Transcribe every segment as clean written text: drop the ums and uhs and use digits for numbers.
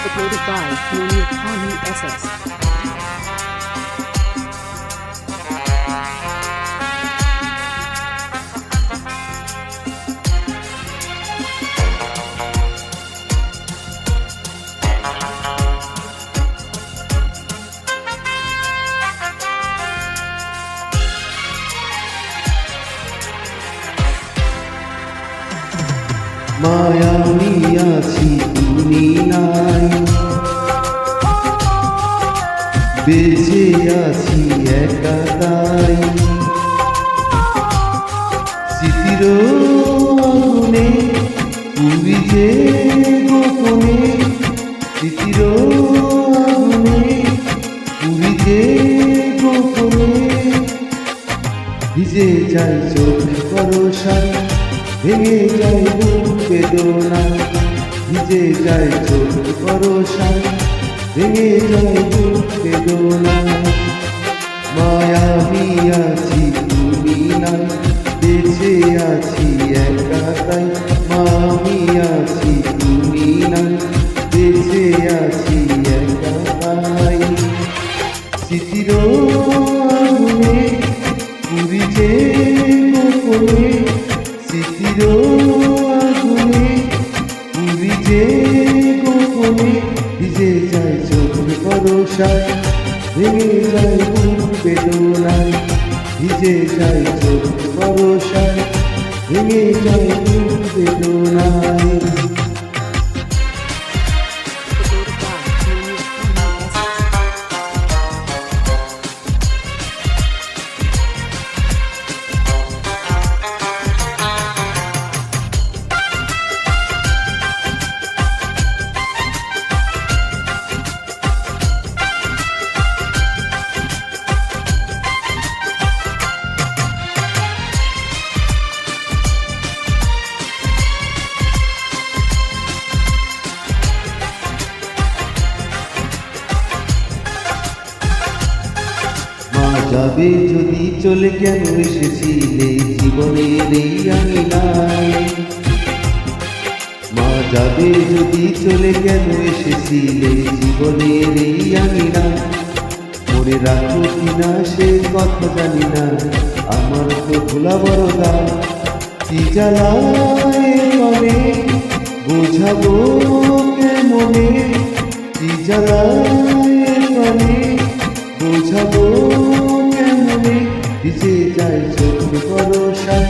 Uploaded by Munir Kami SS. মায়া আমি আছি তুমি নাই, বেঁচে আছি একা তাই। স্মৃতির আগুনে পুরি যে গোপনে, স্মৃতির আগুনে পুরি যে গোপনে। ভিজে যায় চোখ বরষায়, ভেঙে যায় বুক বেদনা। ভিজে যায় চোখ বরষায়, ভেঙে যায় বুক বেদনা। মায়া আমি আছি তুমি নাই, বেঁচে আছি একা তাই। আমি আছি তুমি নাই, বেঁচে আছি একা তাই। স্মৃতির আগুনে পুরি যে গোপনে, স্মৃতির আগুনে পুরি যে গোপনে। ভিজে যায় চোখ বরষায়, ভেঙে যায় বুক বেদনায়। ভিজে যায় চোখ বরষায়, ভেঙে যায় বুক বেদনায়। যাবে যদি চলে কেন এসেছিলে জীবনের এই আঙিনায়। মা যাবে যদি চলে কেন এসেছিলে জীবনের এই আঙিনায়। মনে রাখো কিনা সে কথা জানি না, আমার তো ভোলা বড় দাম। কি জ্বালায় মনে বোঝাবো কেমনে, কি জ্বালায় মনে বোঝাবো কেমনে। ভিজে যায় চোখ বরষায়,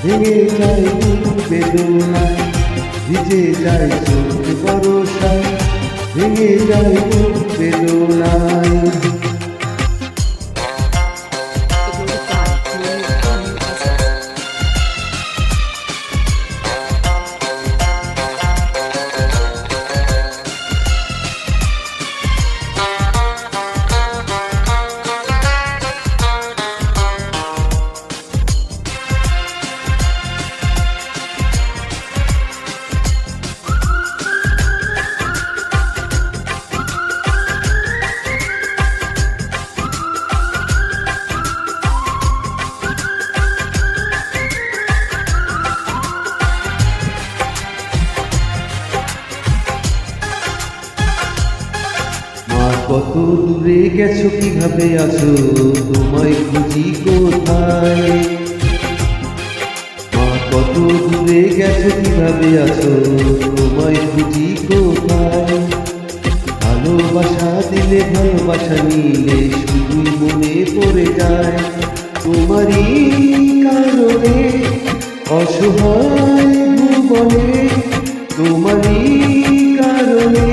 ভেঙে যায় বুক বেদনায়। ভিজে যায় চোখ বরষায়, ভেঙে যায় বুক বেদনায়। কত দূরে গেছো কিভাবে আছো, তোমায় খুঁজি কোথায়। মা কত দূরে গেছো কিভাবে আছো, তোমায় খুঁজি কোথায়। ভালোবাসা দিলে ভালোবাসা নিলে শুধুই মনে পড়ে যায়। তোমারই কারণে অসহায় ভুবনে, তোমারই কারণে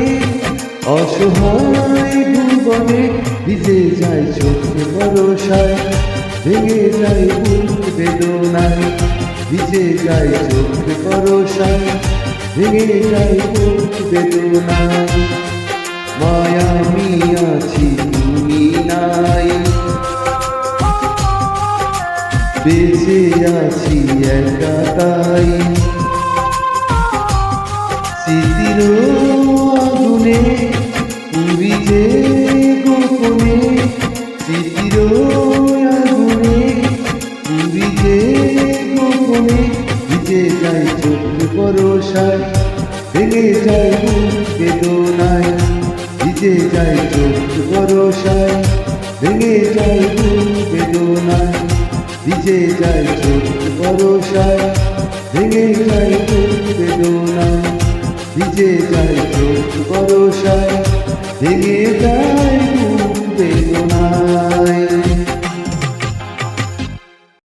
অসহায় ভুবনে। ভিজে যায় চোখ বরষায়, ভেঙে যায় বুক বেদনায়। ভিজে যায় চোখ বরষায়, ভেঙে যায় বুক বেদনায়। মায়া আমি আছি তুমি নাই, বেঁচে আছি একা তাই। স্মৃতির আগুনে পুরি যে গোপনে, স্মৃতির আগুনে পুরি যে গোপনে। ভিজে যায় চোখ বরষায়, ভেঙে যায় বুক বেদনায়। যায় চোখ ভরসায়, ভেঙে যায় বুক বেদনায়, ভিজে যায় চোখ ভরসায়, ভেঙে যায় বুক বেদনায়, ভিজে যায় চোখ ভরসায়, ভেঙে যায় বুক বেদনায়।